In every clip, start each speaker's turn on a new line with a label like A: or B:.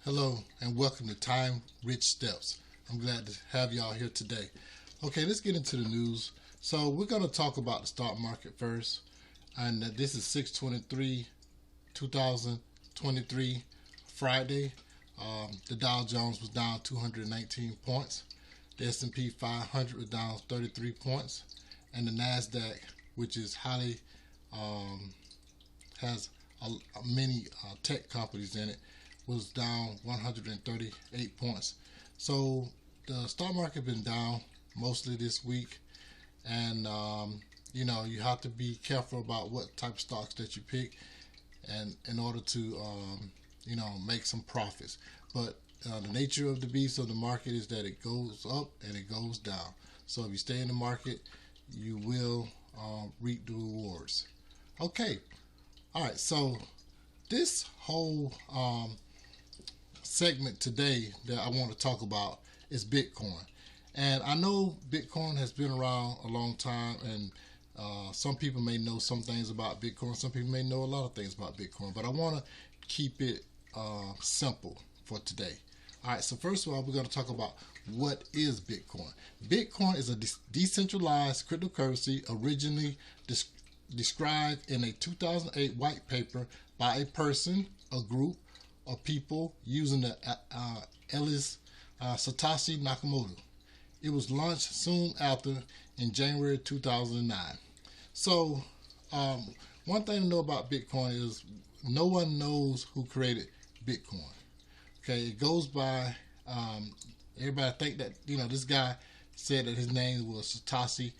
A: Hello and welcome to Time Rich Steps. I'm glad to have y'all here today. Okay, let's get into the news. So we're going to talk about the stock market first. And this is 6/23/2023, Friday. The Dow Jones was down 219 points. The S&P 500 was down 33 points. And the NASDAQ, which is highly, has many tech companies in it, was down 138 points. So the stock market been down mostly this week, and you have to be careful about what type of stocks that you pick, and in order to make some profits. But the nature of the beast of the market is that it goes up and it goes down. So if you stay in the market, you will reap the rewards. Okay, all right. So this whole segment today that I want to talk about is Bitcoin. And I know Bitcoin has been around a long time, and some people may know some things about Bitcoin, some people may know a lot of things about Bitcoin, but I want to keep it simple for today. All right, so first of all, we're going to talk about what is Bitcoin. Bitcoin is a decentralized cryptocurrency originally described in a 2008 white paper by a person, a group, of people using the alias Satoshi Nakamoto. It was launched soon after in January 2009. So one thing to know about Bitcoin is no one knows who created Bitcoin. Okay, it goes by, everybody think that, this guy said that his name was Satoshi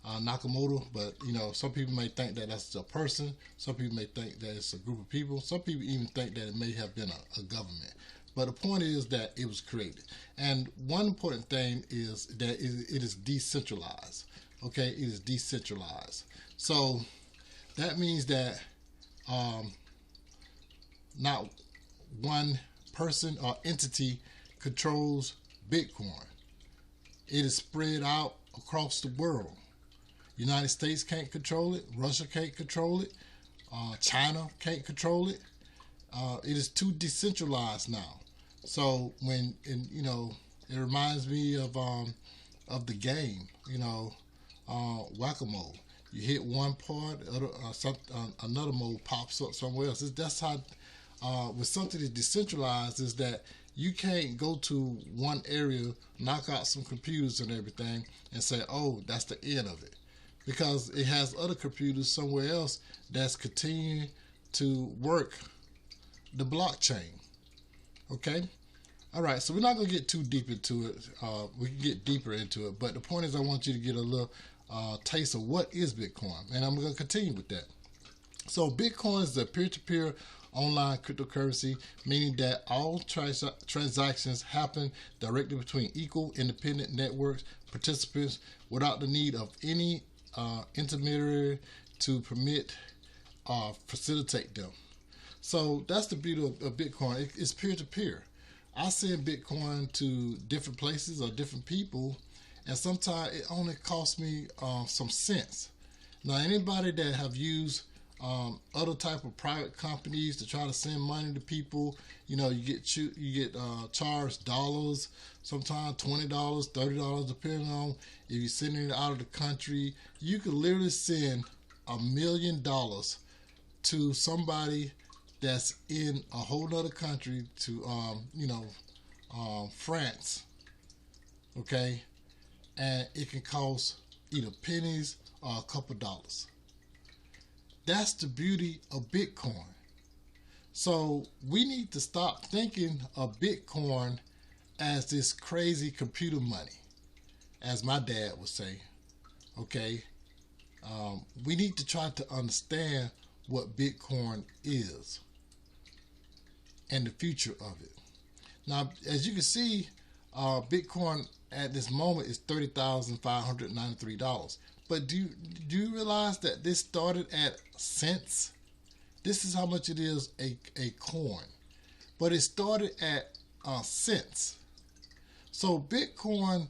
A: Nakamoto, but some people may think that that's a person, some people may think that it's a group of people, some people even think that it may have been a government. But the point is that it was created. And one important thing is that it is decentralized. Okay, it is decentralized. So that means that not one person or entity controls Bitcoin. It is spread out across the world. United States can't control it. Russia can't control it. China can't control it. It is too decentralized now. So when it reminds me of the game, whack-a-mole. You hit one part, another mole pops up somewhere else. That's how with something that's decentralized is that you can't go to one area, knock out some computers and everything, and say, oh, that's the end of it. Because it has other computers somewhere else that's continuing to work the blockchain. Okay? All right, so we're not going to get too deep into it. We can get deeper into it, but the point is I want you to get a little taste of what is Bitcoin, and I'm going to continue with that. So Bitcoin is a peer-to-peer online cryptocurrency, meaning that all transactions happen directly between equal independent networks participants without the need of any intermediary to permit facilitate them. So that's the beauty of Bitcoin. It's peer-to-peer. I send Bitcoin to different places or different people, and sometimes it only costs me some cents. Now, anybody that have used other type of private companies to try to send money to people, you get charged dollars, sometimes $20, $30, depending on if you're sending it out of the country. You could literally send $1 million to somebody that's in a whole other country, to France, okay, and it can cost either pennies or a couple dollars. That's the beauty of Bitcoin. So we need to stop thinking of Bitcoin as this crazy computer money, as my dad would say. Okay, we need to try to understand what Bitcoin is and the future of it. Now, as you can see, Bitcoin at this moment is $30,593. But do you realize that this started at cents? This is how much it is a coin. But it started at cents. So Bitcoin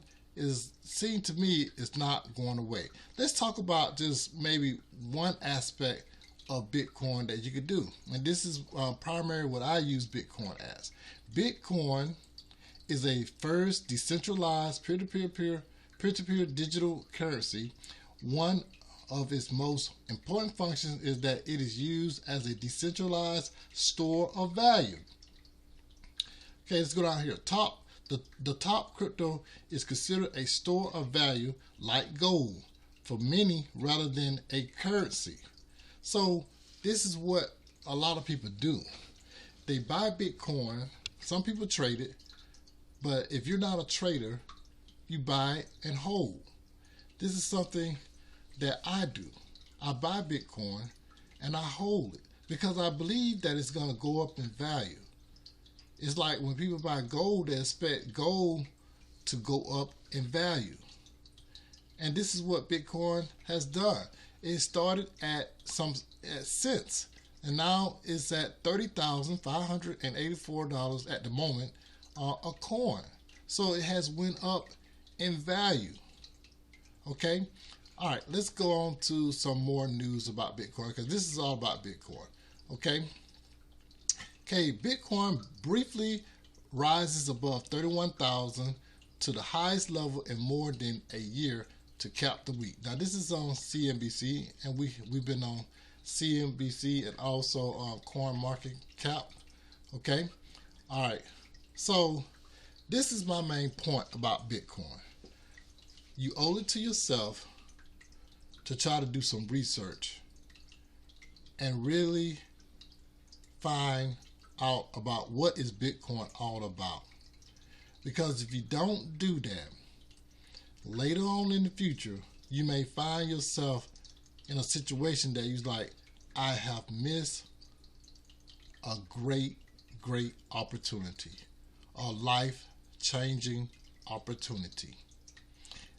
A: seems to me is not going away. Let's talk about just maybe one aspect of Bitcoin that you could do. And this is primarily what I use Bitcoin as. Bitcoin is a first decentralized peer-to-peer digital currency. One of its most important functions is that it is used as a decentralized store of value. Okay, let's go down here. The top crypto is considered a store of value like gold for many rather than a currency. So this is what a lot of people do. They buy Bitcoin. Some people trade it. But if you're not a trader, you buy it and hold. This is something that I do. I buy Bitcoin and I hold it because I believe that it's going to go up in value. It's like when people buy gold, they expect gold to go up in value. And this is what Bitcoin has done. It started at cents, and now it's at $30,584 at the moment a coin. So it has went up in value. Okay? All right, let's go on to some more news about Bitcoin because this is all about Bitcoin. Okay? Okay, Bitcoin briefly rises above 31,000 to the highest level in more than a year to cap the week. Now this is on CNBC, and we've been on CNBC and also Coin Market Cap. Okay, all right. So this is my main point about Bitcoin. You owe it to yourself to try to do some research and really find out about what is Bitcoin all about. Because if you don't do that, later on in the future, you may find yourself in a situation that you're like, I have missed a great opportunity, a life-changing opportunity.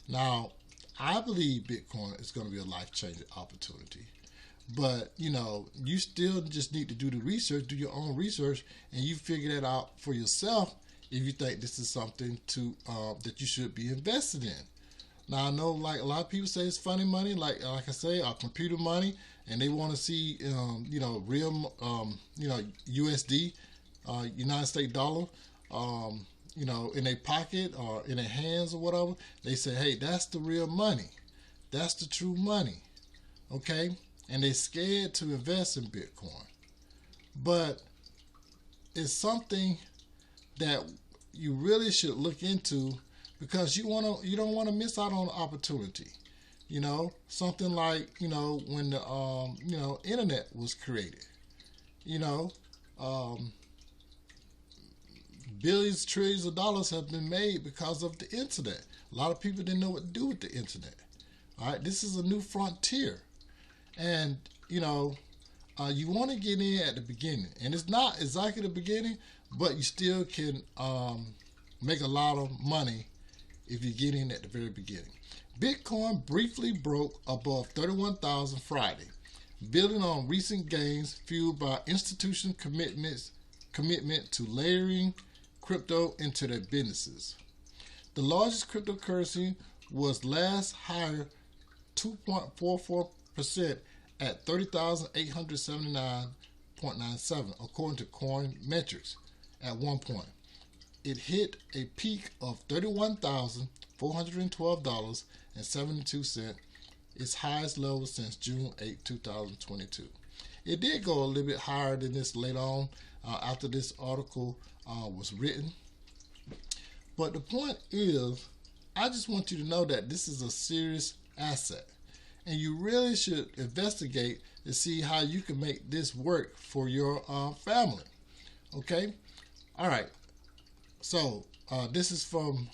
A: Now, I believe Bitcoin is going to be a life-changing opportunity. But, you still just need to do the research, do your own research, and you figure that out for yourself if you think this is something that you should be invested in. Now, I know like a lot of people say it's funny money, like I say, computer money, and they want to see, real, USD, United States dollar, in their pocket or in their hands or whatever. They say, hey, that's the real money. That's the true money. Okay? And they're scared to invest in Bitcoin. But it's something that you really should look into because you don't want to miss out on the opportunity. Something like, when the internet was created. Billions, trillions of dollars have been made because of the internet. A lot of people didn't know what to do with the internet. All right, this is a new frontier. And, you want to get in at the beginning. And it's not exactly the beginning, but you still can make a lot of money if you get in at the very beginning. Bitcoin briefly broke above 31,000 Friday, building on recent gains fueled by institutional commitment to layering crypto into their businesses. The largest cryptocurrency was last higher 2.44% at 30,879.97 according to Coin Metrics. At one point, it hit a peak of $31,412.72, its highest level since June 8, 2022. It did go a little bit higher than this later on after this article was written. But the point is, I just want you to know that this is a serious asset. And you really should investigate to see how you can make this work for your family. Okay? All right. So this is from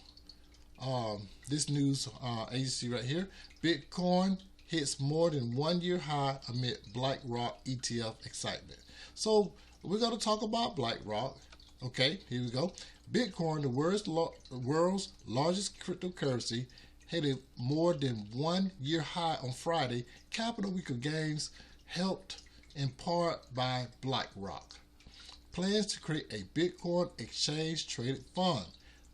A: this news agency right here. Bitcoin hits more than 1 year high amid Blackrock ETF excitement. So we're going to talk about Blackrock. Okay, here we go. Bitcoin, the world's largest cryptocurrency, hit a more than 1 year high on Friday, capping a week of gains helped in part by Blackrock. Plans to create a Bitcoin exchange-traded fund,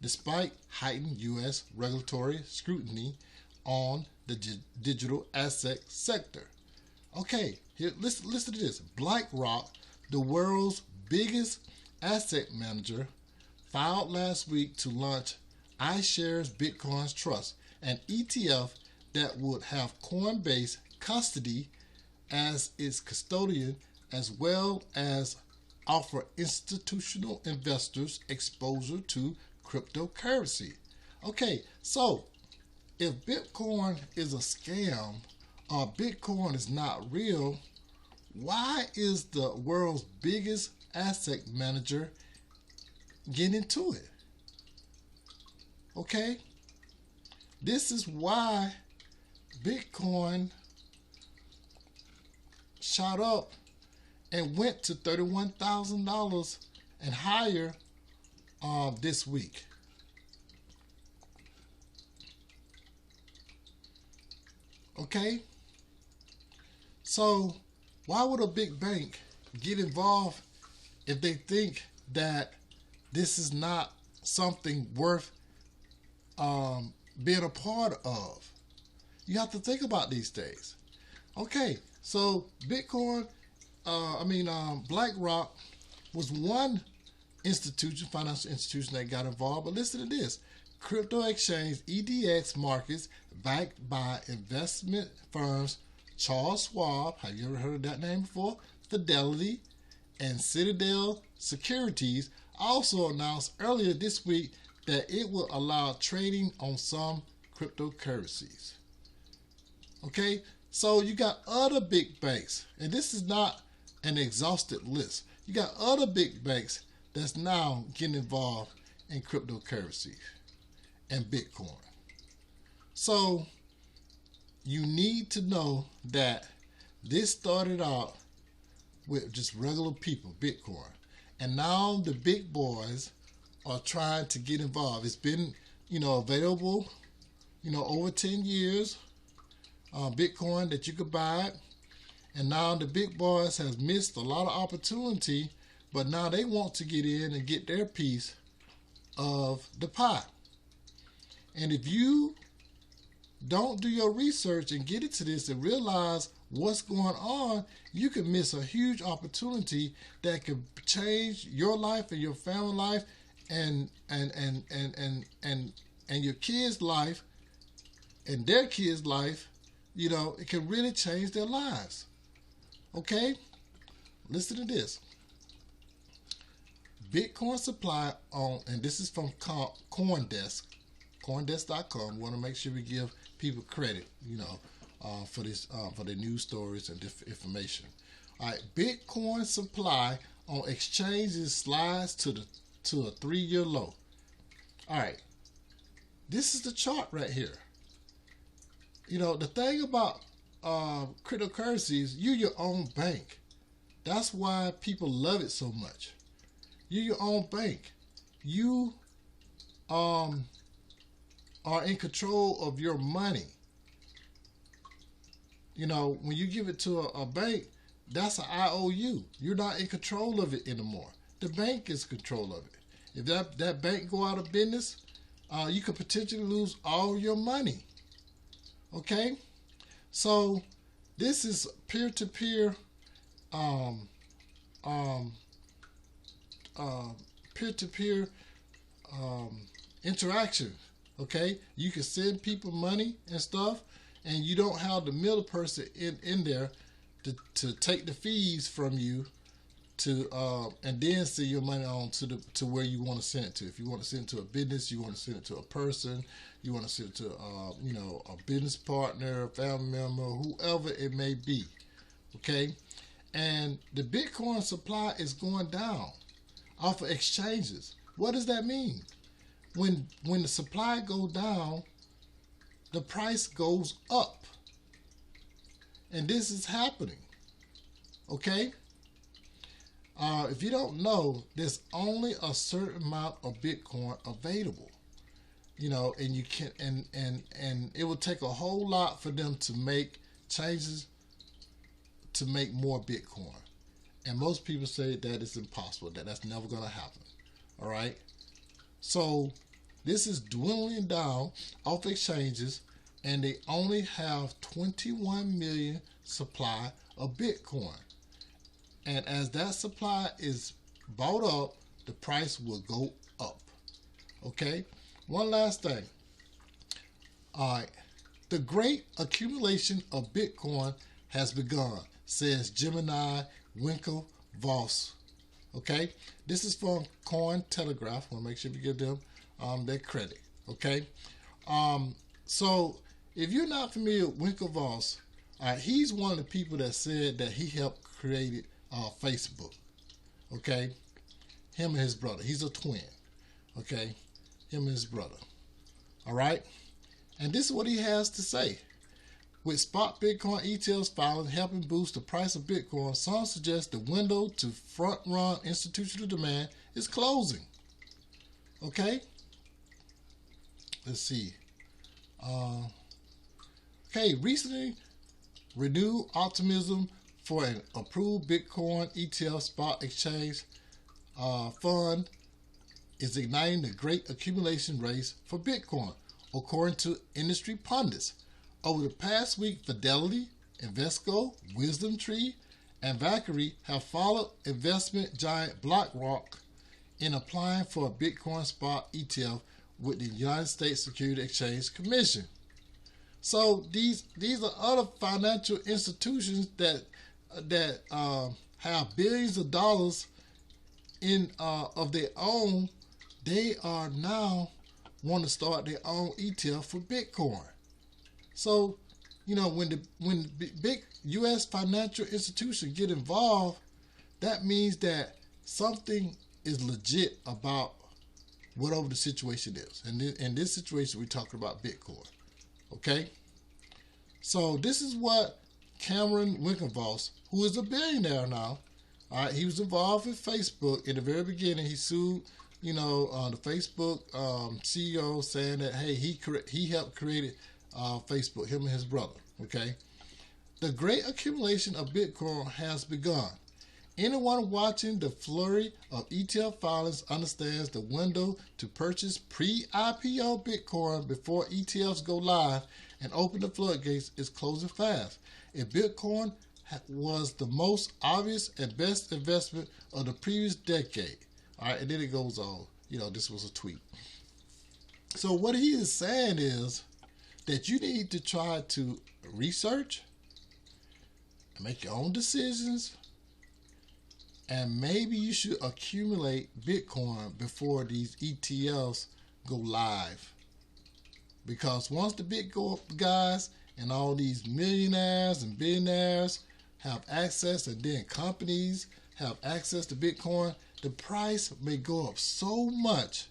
A: despite heightened U.S. regulatory scrutiny on the digital asset sector. Okay, here, listen to this. BlackRock, the world's biggest asset manager, filed last week to launch iShares Bitcoin Trust, an ETF that would have Coinbase custody as its custodian, as well as offer institutional investors exposure to cryptocurrency. Okay, so if Bitcoin is a scam or Bitcoin is not real, why is the world's biggest asset manager getting into it? Okay, this is why Bitcoin shot up and went to $31,000 and higher this week. Okay, so why would a big bank get involved if they think that this is not something worth being a part of? You have to think about these things. Okay, so Bitcoin, BlackRock was one institution, financial institution that got involved. But listen to this. Crypto exchange EDX markets backed by investment firms Charles Schwab, have you ever heard of that name before? Fidelity and Citadel Securities also announced earlier this week that it will allow trading on some cryptocurrencies. Okay, so you got other big banks, and this is not an exhaustive list. You got other big banks that's now getting involved in cryptocurrency and Bitcoin. So you need to know that this started out with just regular people, Bitcoin. And now the big boys are trying to get involved. It's been, available, over 10 years, Bitcoin that you could buy. And now the big boys has missed a lot of opportunity, but now they want to get in and get their piece of the pie. And if you don't do your research and get into this and realize what's going on, you can miss a huge opportunity that could change your life and your family life and your kids' life and their kids' life. It can really change their lives. Okay? Listen to this. Bitcoin supply and this is from CoinDesk, CoinDesk.com. We want to make sure we give people credit, for this, for the news stories and information. All right, Bitcoin supply on exchanges slides to a 3-year low. All right, this is the chart right here. The thing about cryptocurrencies, you're your own bank. That's why people love it so much. You're your own bank. You are in control of your money. When you give it to a bank, that's an IOU. You're not in control of it anymore. The bank is in control of it. If that bank go out of business, you could potentially lose all your money. Okay? So this is peer-to-peer interaction. Okay, you can send people money and stuff, and you don't have the middle person in there to take the fees from you and then send your money on to where you want to send it to. If you want to send it to a business, you want to send it to a person, you want to send it to a business partner, a family member, whoever it may be. Okay, and the Bitcoin supply is going down off of exchanges. What does that mean? When the supply goes down, the price goes up. And this is happening. Okay? If you don't know, there's only a certain amount of Bitcoin available. And you can and it will take a whole lot for them to make changes to make more Bitcoin. And most people say that it's impossible, that's never going to happen. All right? So this is dwindling down off exchanges and they only have 21 million supply of Bitcoin. And as that supply is bought up, the price will go up. Okay? One last thing. All right. The great accumulation of Bitcoin has begun, says Gemini Winklevoss. Okay? This is from Cointelegraph. I want to make sure we give them their credit. Okay? So, if you're not familiar with Winklevoss, he's one of the people that said that he helped create Facebook. Okay? Him and his brother. He's a twin. Okay? Him and his brother. All right? And this is what he has to say. With spot Bitcoin ETFs filing helping boost the price of Bitcoin, some suggest the window to front-run institutional demand is closing. Okay? Let's see. Okay, recently renewed optimism for an approved Bitcoin ETF spot exchange fund is igniting the great accumulation race for Bitcoin, according to industry pundits. Over the past week, Fidelity, Invesco, WisdomTree, and Valkyrie have followed investment giant Blackrock in applying for a Bitcoin spot ETF with the United States Securities Exchange Commission. So these are other financial institutions that have billions of dollars in of their own. They are now want to start their own ETF for Bitcoin. So, you know, when the big U.S. financial institutions get involved, that means that something is legit about whatever the situation is. And in this situation, we're talking about Bitcoin. Okay? So this is what Cameron Winklevoss, who is a billionaire now, he was involved with Facebook in the very beginning. He sued, the Facebook CEO, saying that, hey, he helped create Facebook, him and his brother. Okay? The great accumulation of Bitcoin has begun. Anyone watching the flurry of ETF filings understands the window to purchase pre-IPO Bitcoin before ETFs go live and open the floodgates is closing fast. If Bitcoin was the most obvious and best investment of the previous decade. All right, and then it goes on. This was a tweet. So what he is saying is that you need to try to research and make your own decisions. And maybe you should accumulate Bitcoin before these ETFs go live. Because once the big guys and all these millionaires and billionaires have access, and then companies have access to Bitcoin, the price may go up so much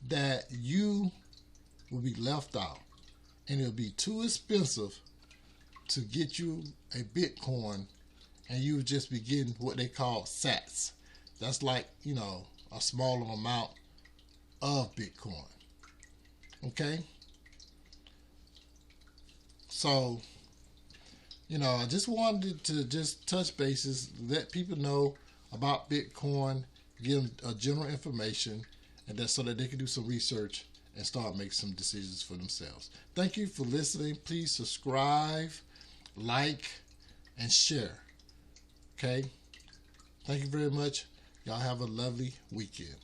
A: that you will be left out. And it'll be too expensive to get you a Bitcoin, and you would just be getting what they call sats. That's like, a smaller amount of Bitcoin. Okay? So, I just wanted to just touch bases, let people know about Bitcoin, give them general information, and that's so that they can do some research and start making some decisions for themselves. Thank you for listening. Please subscribe, like, and share. Okay? Thank you very much. Y'all have a lovely weekend.